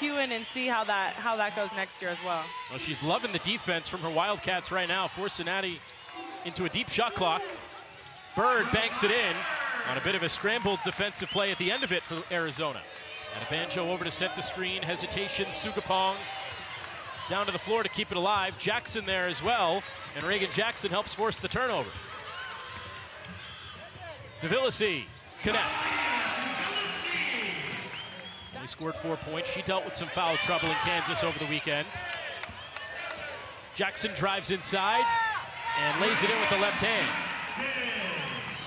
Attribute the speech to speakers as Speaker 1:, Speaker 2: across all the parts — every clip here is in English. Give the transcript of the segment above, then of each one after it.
Speaker 1: cue in and see how that goes next year as well.
Speaker 2: Well, she's loving the defense from her Wildcats right now. Force Cincinnati into a deep shot clock. Bird banks it in on a bit of a scrambled defensive play at the end of it for Arizona. And a Banjo over to set the screen. Hesitation. Sugapong down to the floor to keep it alive. Jackson there as well. And Reagan Jackson helps force the turnover. DeVillasi connects. Only scored 4 points. She dealt with some foul trouble in Kansas over the weekend. Jackson drives inside and lays it in with the left hand.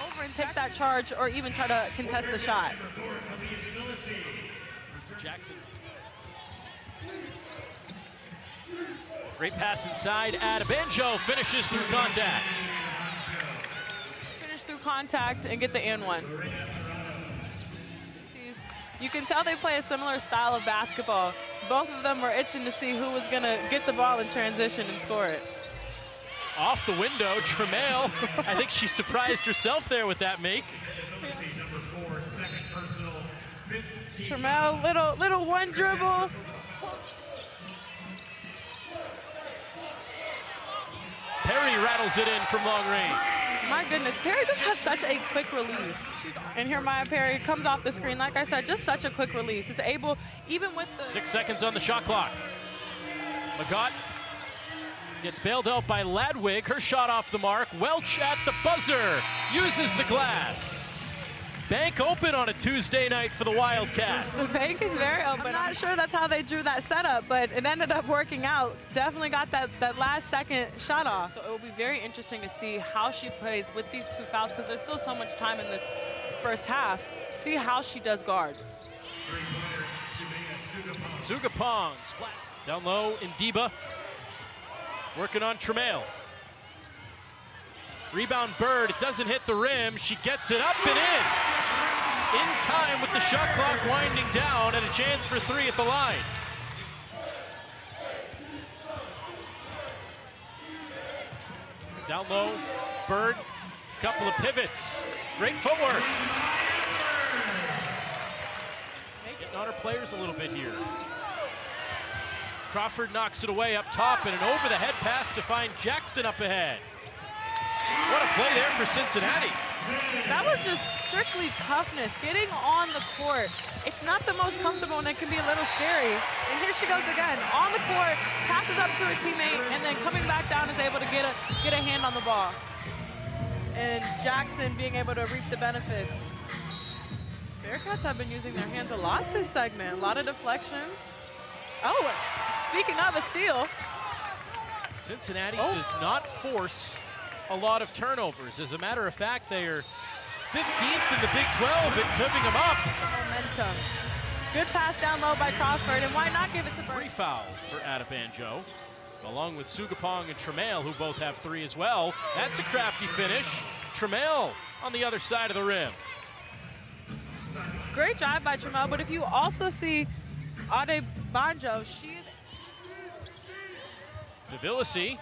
Speaker 1: Over and take that charge or even try to contest the shot.
Speaker 2: Jackson. Great pass inside. Banjo finishes through contact.
Speaker 1: Finish through contact and get the and one. You can tell they play a similar style of basketball. Both of them were itching to see who was going to get the ball in transition and score it.
Speaker 2: Off the window, Tremail. I think she surprised herself there with that make.
Speaker 1: Tremail, little one dribble.
Speaker 2: Perry rattles it in from long range.
Speaker 1: My goodness, Perry just has such a quick release. And here Maya Perry comes off the screen. Like I said, just such a quick release. Is able, even with the...
Speaker 2: 6 seconds on the shot clock. Magott gets bailed out by Ladwig. Her shot off the mark. Welch at the buzzer. Uses the glass. Bank open on a Tuesday night for the Wildcats.
Speaker 1: The bank is very open. I'm not sure that's how they drew that setup, but it ended up working out. Definitely got that last second shot off. So it will be very interesting to see how she plays with these two fouls because there's still so much time in this first half. See how she does guard.
Speaker 2: Sugapong splash. Down low, Indiba. Working on Tremail. Rebound Bird, it doesn't hit the rim. She gets it up and in time with the shot clock winding down and a chance for three at the line. Down low, Bird, couple of pivots. Great footwork. Getting on her players a little bit here. Crawford knocks it away up top and an over the head pass to find Jackson up ahead. What a play there for Cincinnati.
Speaker 1: That was just strictly toughness. Getting on the court, it's not the most comfortable and it can be a little scary. And here she goes again, on the court, passes up to her teammate, and then coming back down is able to get a hand on the ball. And Jackson being able to reap the benefits. Bearcats have been using their hands a lot this segment. A lot of deflections. Oh, speaking of a steal.
Speaker 2: Cincinnati does not force a lot of turnovers. As a matter of fact, they are 15th in the Big 12 at giving them up.
Speaker 1: Momentum. Good pass down low by Crawford, and why not give it to Bird?
Speaker 2: 3 fouls for Banjo, along with Sugapong and Tremail, who both have 3 as well. That's a crafty finish. Tremail on the other side of the rim.
Speaker 1: Great drive by Tremail, but if you also see Banjo, she is...
Speaker 2: DeVillasi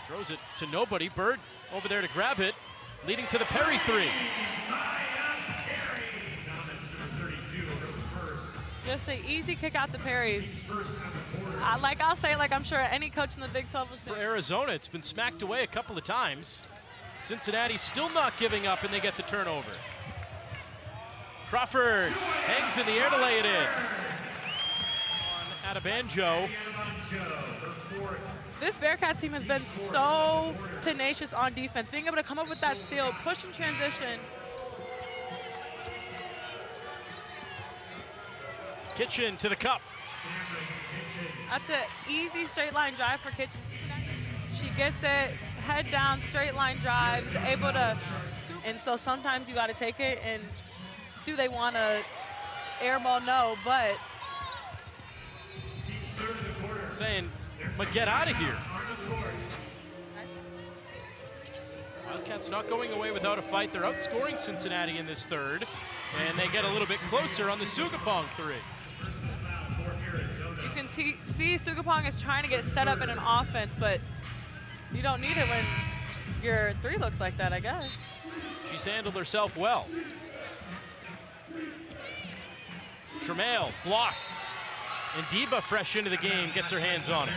Speaker 2: throws it to nobody. Bird over there to grab it, leading to the Perry 3.
Speaker 1: Just an easy kick out to Perry. I'll say, like I'm sure any coach in the Big 12 will say.
Speaker 2: For Arizona, it's been smacked away a couple of times. Cincinnati still not giving up, and they get the turnover. Crawford hangs in the air to lay it in. On Banjo.
Speaker 1: This Bearcats team has been so tenacious on defense, being able to come up with that steal, push in transition.
Speaker 2: Kitchen to the cup.
Speaker 1: That's an easy straight line drive for Kitchen. She gets it, head down, straight line drive, able to, and so sometimes you got to take it, and do they want to air ball? No, but.
Speaker 2: Saying, but get out of here. Wildcats not going away without a fight. They're outscoring Cincinnati in this third, and they get a little bit closer on the Sugapong 3.
Speaker 1: You can see Sugapong is trying to get set up in an offense, but you don't need it when your 3 looks like that, I guess.
Speaker 2: She's handled herself well. Tremail blocked. And Diba, fresh into the game, gets her hands on it.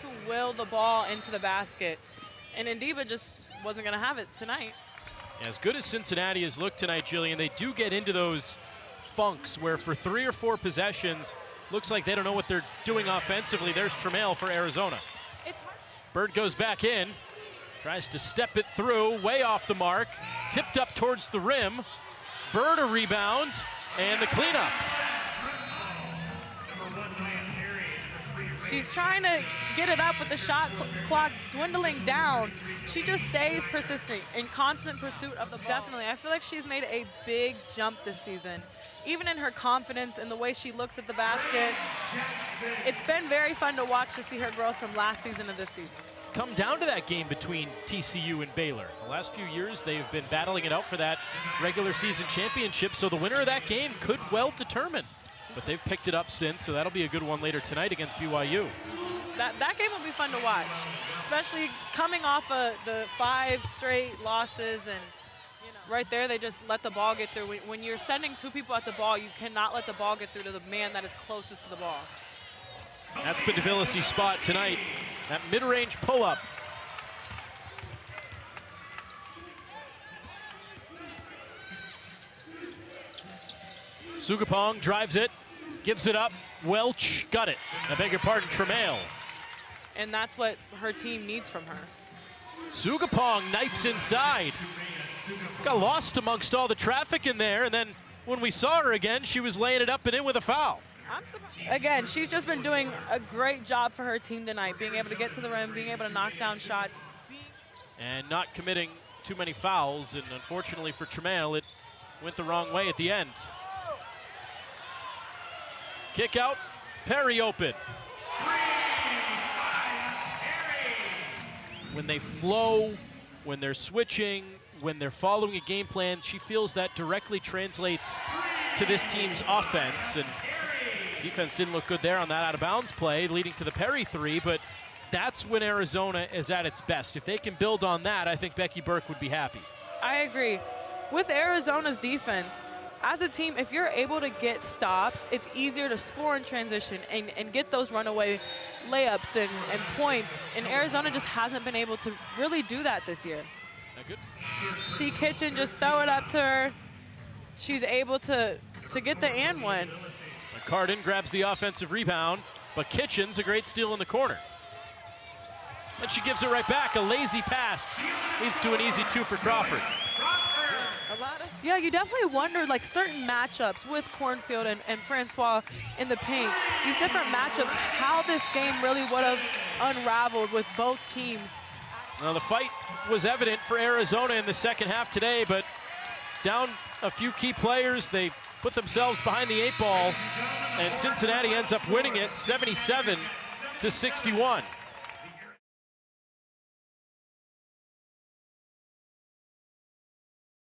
Speaker 1: Trying to will the ball into the basket. And Ndiba just wasn't going to have it tonight.
Speaker 2: As good as Cincinnati has looked tonight, Jillian, they do get into those funks where for 3 or 4 possessions, looks like they don't know what they're doing offensively. There's Tramiel for Arizona. Bird goes back in, tries to step it through, way off the mark, tipped up towards the rim. Bird a rebound, and the cleanup.
Speaker 1: She's trying to get it up with the shot clock dwindling down. She just stays persistent in constant pursuit of the ball. Definitely, I feel like she's made a big jump this season. Even in her confidence and the way she looks at the basket. It's been very fun to watch to see her growth from last season to this season.
Speaker 2: Come down to that game between TCU and Baylor. The last few years, they have been battling it out for that regular season championship, so the winner of that game could well determine. But they've picked it up since, so that'll be a good one later tonight against BYU.
Speaker 1: That game will be fun to watch, especially coming off of the 5 straight losses, and right there they just let the ball get through. When you're sending 2 people at the ball, you cannot let the ball get through to the man that is closest to the ball.
Speaker 2: That's been Tbilissi's spot tonight, that mid-range pull-up. Sugapong drives it, gives it up. Welch got it. I beg your pardon, Tramiel.
Speaker 1: And that's what her team needs from her.
Speaker 2: Sugapong knifes inside. Got lost amongst all the traffic in there, and then when we saw her again, she was laying it up and in with a foul.
Speaker 1: Again, she's just been doing a great job for her team tonight, being able to get to the rim, being able to knock down shots.
Speaker 2: And not committing too many fouls, and unfortunately for Tramiel, it went the wrong way at the end. Kick out, Perry open. When they flow, when they're switching, when they're following a game plan, she feels that directly translates to this team's offense. And defense didn't look good there on that out-of-bounds play, leading to the Perry 3, but that's when Arizona is at its best. If they can build on that, I think Becky Burke would be happy.
Speaker 1: I agree. With Arizona's defense, as a team, if you're able to get stops, it's easier to score in transition and get those runaway layups and points. And Arizona just hasn't been able to really do that this year.
Speaker 2: Good.
Speaker 1: See Kitchen just throw it up to her. She's able to get the and one.
Speaker 2: Carden grabs the offensive rebound, but Kitchen's a great steal in the corner. And she gives it right back. A lazy pass leads to an easy 2 for Crawford.
Speaker 1: Yeah, you definitely wonder, like, certain matchups with Cornfield and Francois in the paint. These different matchups, how this game really would have unraveled with both teams.
Speaker 2: Well, the fight was evident for Arizona in the second half today, but down a few key players, they put themselves behind the 8 ball, and Cincinnati ends up winning it 77-61.